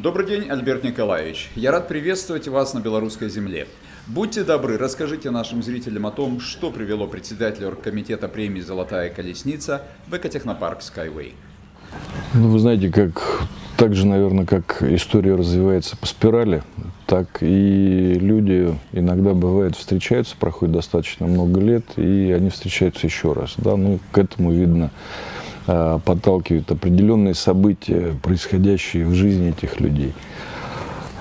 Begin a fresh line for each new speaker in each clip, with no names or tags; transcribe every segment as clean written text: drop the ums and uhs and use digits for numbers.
Добрый день, Альберт Николаевич. Я рад приветствовать вас на белорусской земле. Будьте добры, расскажите нашим зрителям о том, что привело председателя оргкомитета премии «Золотая колесница» в экотехнопарк Skyway.
Ну, вы знаете, так же, наверное, как история развивается по спирали, так и люди иногда, бывает, встречаются, проходит достаточно много лет, и они встречаются еще раз. Да? Ну, к этому, видно, подталкивают определенные события, происходящие в жизни этих людей.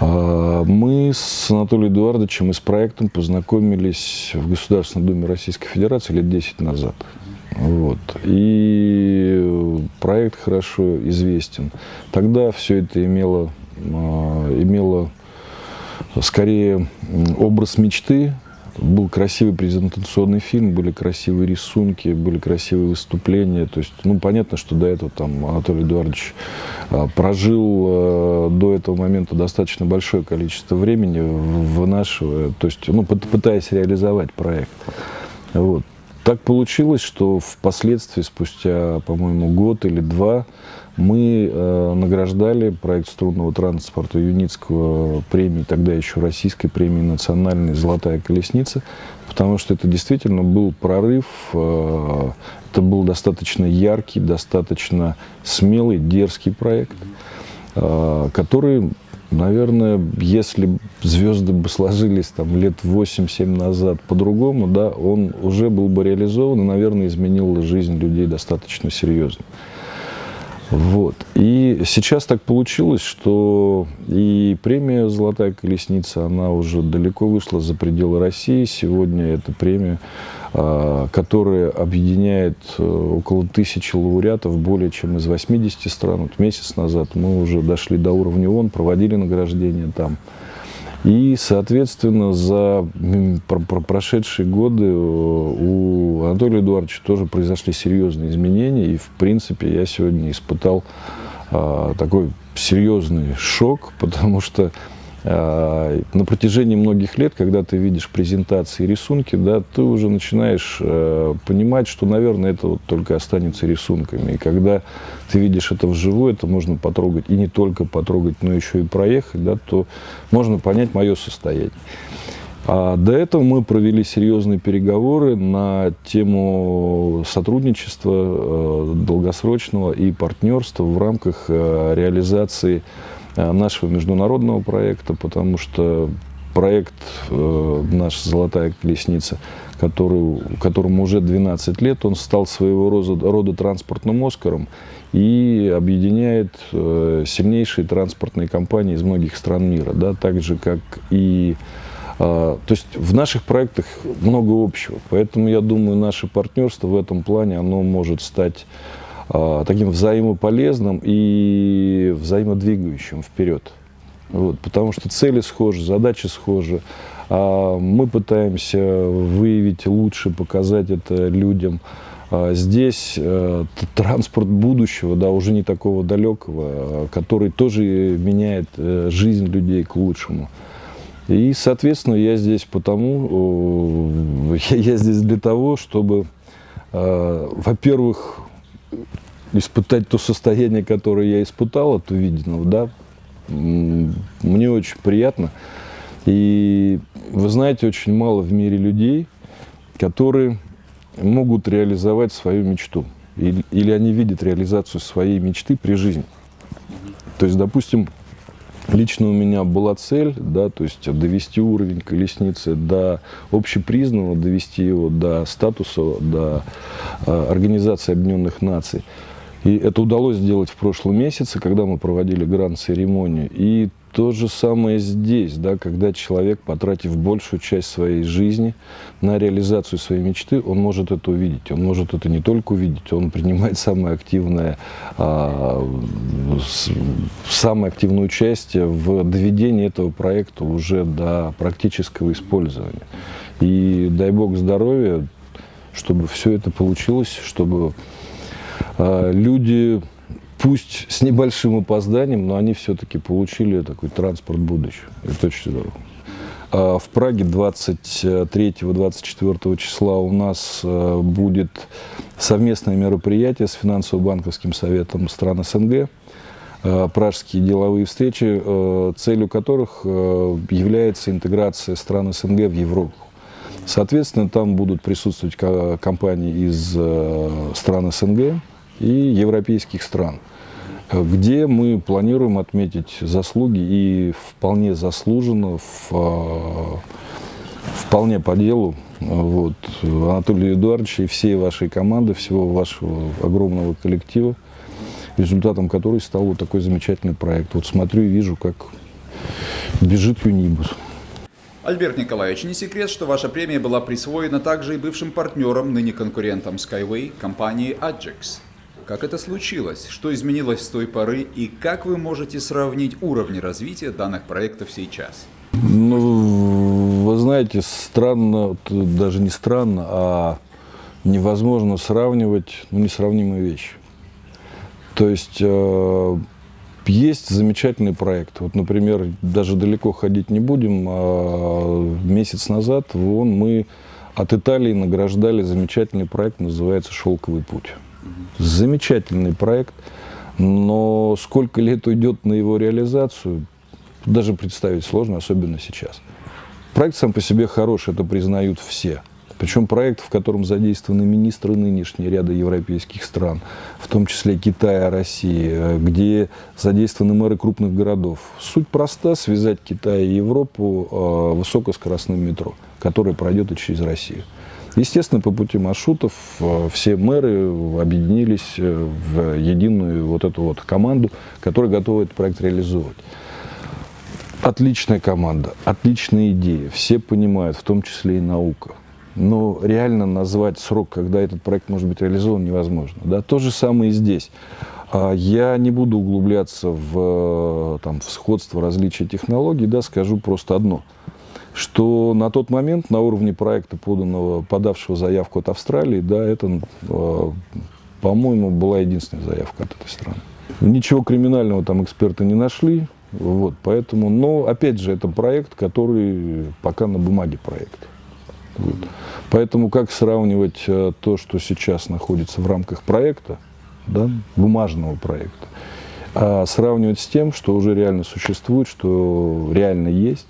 Мы с Анатолием Эдуардовичем и с проектом познакомились в Государственной Думе Российской Федерации лет 10 назад. Вот. И проект хорошо известен. Тогда все это имело скорее образ мечты. Был красивый презентационный фильм, были красивые рисунки, были красивые выступления. То есть, ну, понятно, что до этого там Анатолий Эдуардович прожил до этого момента достаточно большое количество времени то есть, ну, пытаясь реализовать проект. Вот. Так получилось, что впоследствии, спустя, по-моему, год или два, мы награждали проект струнного транспорта Юницкого премии, тогда еще российской премии национальной «Золотая колесница», потому что это действительно был прорыв, это был достаточно яркий, достаточно смелый, дерзкий проект, который, наверное, если звезды бы сложились там лет 8-7 назад по-другому, да, он уже был бы реализован и, наверное, изменил жизнь людей достаточно серьезно. Вот. И сейчас так получилось, что и премия «Золотая колесница», она уже далеко вышла за пределы России. Сегодня это премия, которая объединяет около 1000 лауреатов более чем из 80 стран. Вот месяц назад мы уже дошли до уровня ООН, проводили награждение там. И, соответственно, за прошедшие годы у Анатолия Эдуардовича тоже произошли серьезные изменения. И, в принципе, я сегодня испытал такой серьезный шок, потому что на протяжении многих лет, когда ты видишь презентации и рисунки, да, ты уже начинаешь понимать, что, наверное, это вот только останется рисунками. И когда ты видишь это вживую, это можно потрогать, и не только потрогать, но еще и проехать, да, то можно понять мое состояние. До этого мы провели серьезные переговоры на тему сотрудничества долгосрочного и партнерства в рамках реализации нашего международного проекта, потому что проект наш «Золотая колесница», которому уже 12 лет, он стал своего рода транспортным «Оскаром» и объединяет сильнейшие транспортные компании из многих стран мира, да, так же, как и... То есть в наших проектах много общего, поэтому, я думаю, наше партнерство в этом плане, оно может стать таким взаимополезным и взаимодвигающим вперед. Вот, потому что цели схожи, задачи схожи. Мы пытаемся выявить лучше, показать это людям. Здесь транспорт будущего, да, уже не такого далекого, который тоже меняет жизнь людей к лучшему. И, соответственно, я здесь для того, чтобы, во-первых, испытать то состояние, которое я испытал от увиденного, да, мне очень приятно. И вы знаете, очень мало в мире людей, которые могут реализовать свою мечту. Или они видят реализацию своей мечты при жизни. То есть, допустим, лично у меня была цель, да, то есть довести уровень колесницы до общепризнанного, довести его до статуса, до Организации Объединенных Наций. И это удалось сделать в прошлом месяце, когда мы проводили гранд-церемонию. И то же самое здесь, да, когда человек, потратив большую часть своей жизни на реализацию своей мечты, он может это увидеть. Он может это не только увидеть, он принимает самое активное участие в доведении этого проекта уже до практического использования. И дай бог здоровья, чтобы все это получилось, чтобы люди, пусть с небольшим опозданием, но они все-таки получили такой транспорт будущего. Это очень здорово. В Праге 23-24 числа у нас будет совместное мероприятие с финансово-банковским советом стран СНГ. пражские деловые встречи, целью которых является интеграция стран СНГ в Европу. Соответственно, там будут присутствовать компании из стран СНГ и европейских стран, где мы планируем отметить заслуги и вполне заслуженно, вполне по делу, вот, Анатолия Эдуардовича и всей вашей команды, всего вашего огромного коллектива, результатом которой стал вот такой замечательный проект. Вот смотрю и вижу, как бежит Юнибус.
Альберт Николаевич, не секрет, что ваша премия была присвоена также и бывшим партнером, ныне конкурентом Skyway, компании Ajax. Как это случилось? Что изменилось с той поры? И как вы можете сравнить уровни развития данных проектов сейчас?
Ну, вы знаете, странно, даже не странно, а невозможно сравнивать несравнимые вещи. То есть есть замечательный проект. Вот, например, даже далеко ходить не будем. Месяц назад мы от Италии награждали замечательный проект, называется «Шелковый путь». Замечательный проект, но сколько лет уйдет на его реализацию, даже представить сложно, особенно сейчас. Проект сам по себе хороший, это признают все. Причем проект, в котором задействованы министры нынешние ряда европейских стран, в том числе Китая, России, где задействованы мэры крупных городов. Суть проста: связать Китай и Европу высокоскоростным метро, которое пройдет и через Россию. Естественно, по пути маршрутов все мэры объединились в единую вот эту вот команду, которая готова этот проект реализовывать. Отличная команда, отличные идеи, все понимают, в том числе и наука. Но реально назвать срок, когда этот проект может быть реализован, невозможно. Да? То же самое и здесь. Я не буду углубляться в сходство, различия технологий, да, скажу просто одно, что на тот момент на уровне проекта, подавшего заявку от Австралии, да, это, по-моему, была единственная заявка от этой страны. Ничего криминального там эксперты не нашли, вот, поэтому, но опять же, это проект, который пока на бумаге проект. Вот. Поэтому как сравнивать то, что сейчас находится в рамках проекта, да, бумажного проекта, а сравнивать с тем, что уже реально существует, что реально есть.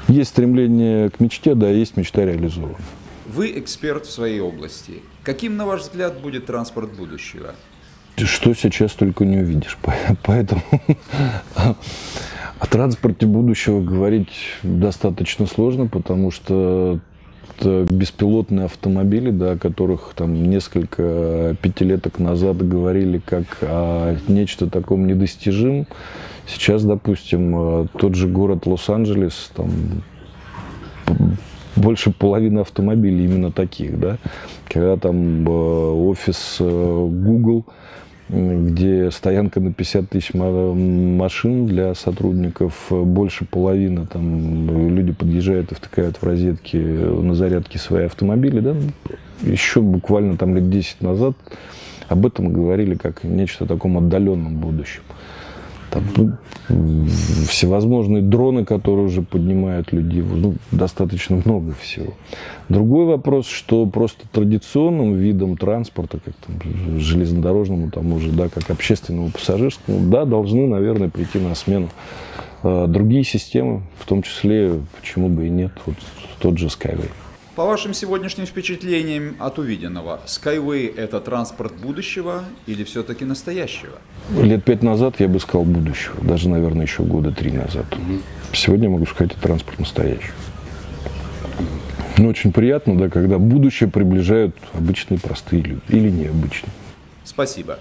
Есть стремление к мечте, да, есть мечта реализована.
Вы эксперт в своей области. Каким, на ваш взгляд, будет транспорт будущего?
Что сейчас только не увидишь. Поэтому о транспорте будущего говорить достаточно сложно, потому что это беспилотные автомобили, да, о которых там несколько пятилеток назад говорили как о нечто таком недостижимом. Сейчас, допустим, тот же город Лос-Анджелес, там больше половины автомобилей именно таких, да, когда там офис Google, где стоянка на 50 тысяч машин для сотрудников, больше половины, там люди подъезжают и втыкают в розетки на зарядке свои автомобили, да, еще буквально там лет 10 назад об этом говорили как нечто таком отдаленном будущем. Там, всевозможные дроны, которые уже поднимают людей, достаточно много всего. Другой вопрос, что просто традиционным видом транспорта, как там, железнодорожному, тому же, да, как общественному, пассажирскому, да, должны, наверное, прийти на смену другие системы, в том числе, почему бы и нет, вот тот же Skyway.
По вашим сегодняшним впечатлениям от увиденного, Skyway – это транспорт будущего или все-таки настоящего?
Лет 5 назад я бы сказал будущего, даже, наверное, еще года 3 назад. Сегодня я могу сказать, это транспорт настоящий. Но очень приятно, да, когда будущее приближают обычные простые люди или необычные.
Спасибо.